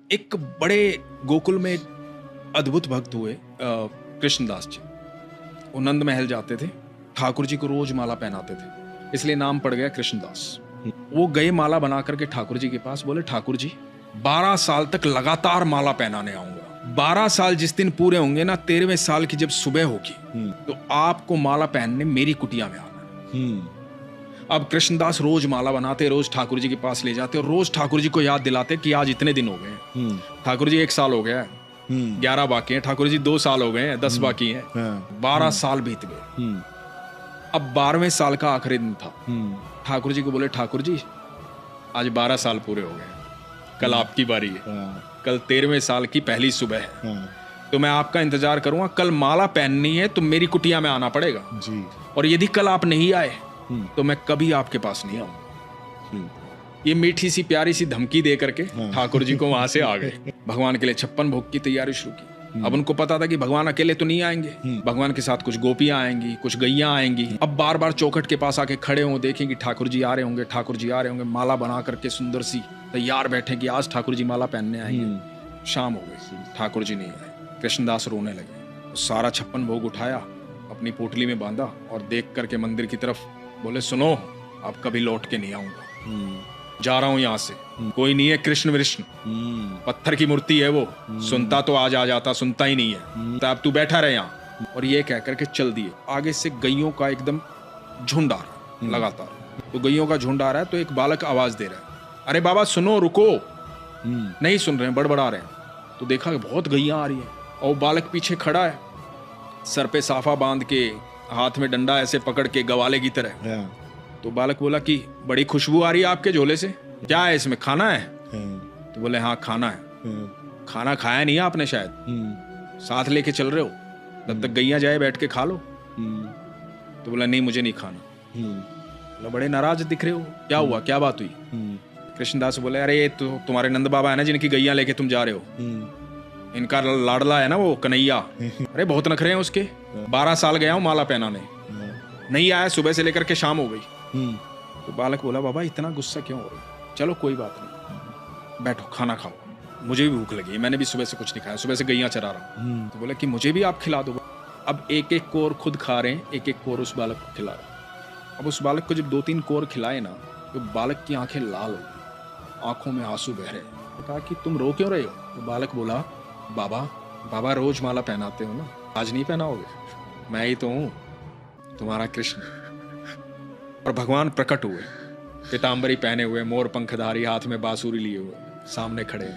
एक बड़े गोकुल में एक अद्भुत भक्त हुए कृष्णदास जी। वो नंद महल जाते थे, ठाकुर जी को रोज माला पहनाते थे, इसलिए नाम पड़ गया कृष्णदास। वो गए माला बना करके ठाकुर जी के पास, बोले ठाकुर जी 12 साल तक लगातार माला पहनाने आऊंगा। 12 साल जिस दिन पूरे होंगे ना, 13वें साल की जब सुबह होगी तो आपको माला पहनने मेरी कुटिया में आना। अब कृष्णदास रोज माला बनाते, रोज ठाकुर जी के पास ले जाते और रोज ठाकुर जी को याद दिलाते कि आज इतने दिन हो गए। ठाकुर जी 1 साल हो गया है, 11 बाकी हैं। ठाकुर जी 2 साल हो गए हैं, 10 बाकी हैं। 12 साल बीत गए। अब 12वें साल का आखिरी दिन था। ठाकुर जी को बोले ठाकुर जी आज 12 साल पूरे हो गए, कल आपकी बारी है। कल 13वें साल की पहली सुबह है, तो मैं आपका इंतजार करूंगा। कल माला पहननी है तो मेरी कुटिया में आना पड़ेगा जी। और यदि कल आप नहीं आए तो मैं कभी आपके पास नहीं आऊंगा। ये मीठी सी प्यारी सी धमकी दे करके ठाकुर जी को वहां से आ गए। भगवान के लिए 56 भोग की तैयारी शुरू की। अब उनको पता था कि भगवान अकेले तो नहीं आएंगे, भगवान के साथ कुछ गोपियां आएंगी, कुछ गैया आएंगी। अब बार बार चौखट के पास आके खड़े हों, देखें कि ठाकुर जी आ रहे होंगे, ठाकुर जी आ रहे होंगे, माला बना करके सुंदर सी तैयार बैठे कि आज ठाकुर जी माला पहनने आएंगे। शाम हो गई, ठाकुर जी नहीं आए। कृष्णदास रोने लगे। सारा 56 भोग उठाया, अपनी पोटली में बांधा और देख करके मंदिर की तरफ बोले सुनो, अब कभी लौट के नहीं आऊंगा, जा रहा हूं यहां से। कोई नहीं है, कृष्ण विष्णु पत्थर की मूर्ति है वो, सुनता तो आज आ जाता, सुनता ही नहीं है, तो अब तू बैठा रहे यहाँ। और ये कह करके चल दिए। आगे से गैयों का एकदम झुंड आ रहा है लगातार। तो गैयों का झुंड आ रहा है तो एक बालक आवाज दे रहा है, अरे बाबा सुनो, रुको। नहीं सुन रहे हैं, बड़बड़ा रहे हैं। तो देखा कि बहुत गैया आ रही है और बालक पीछे खड़ा है, सर पे साफा बांध के, हाथ में डंडा ऐसे पकड़ के गवाले की तरह। तो बालक बोला कि बड़ी खुशबू आ रही है आपके झोले से, क्या है इसमें, खाना है? तो बोले हाँ खाना है। खाना खाया नहीं है आपने शायद, साथ लेके चल रहे हो, तब तक गैया जाए बैठ के खा लो। तो बोला नहीं मुझे नहीं खाना। बोला बड़े नाराज दिख रहे हो, क्या हुआ, क्या बात हुई? कृष्णदास बोले अरे ये तो तुम्हारे नंद बाबा है ना जिनकी गैया लेके तुम जा रहे हो, इनका लाडला है ना वो कन्हैया। अरे बहुत नखरे हैं उसके, 12 साल गया हूँ माला पहनाने, नहीं आया, सुबह से लेकर के शाम हो गई। तो बालक बोला बाबा इतना गुस्सा क्यों हो रहा? चलो कोई बात नहीं, बैठो खाना खाओ, मुझे भी भूख लगी है, मैंने भी सुबह से कुछ नहीं खाया, सुबह से गैया चरा रहा हूँ। तो बोला कि मुझे भी आप खिला दो। अब एक एक कोर खुद खा रहे हैं, एक एक कोर उस बालक को खिला रहे। अब उस बालक को जब 2-3 कोर खिलाए ना, तो बालक की आंखें लाल हो गई, आंखों में आंसू बह रहे। तो कहा कि तुम रो क्यों रहे हो? तो बालक बोला बाबा रोज माला पहनाते हो ना, आज नहीं पहनाओगे? मैं ही तो हूँ तुम्हारा कृष्ण। और भगवान प्रकट हुए, पीताम्बरी पहने हुए, मोर पंखधारी, हाथ में बांसुरी लिए हुए, सामने खड़े हैं।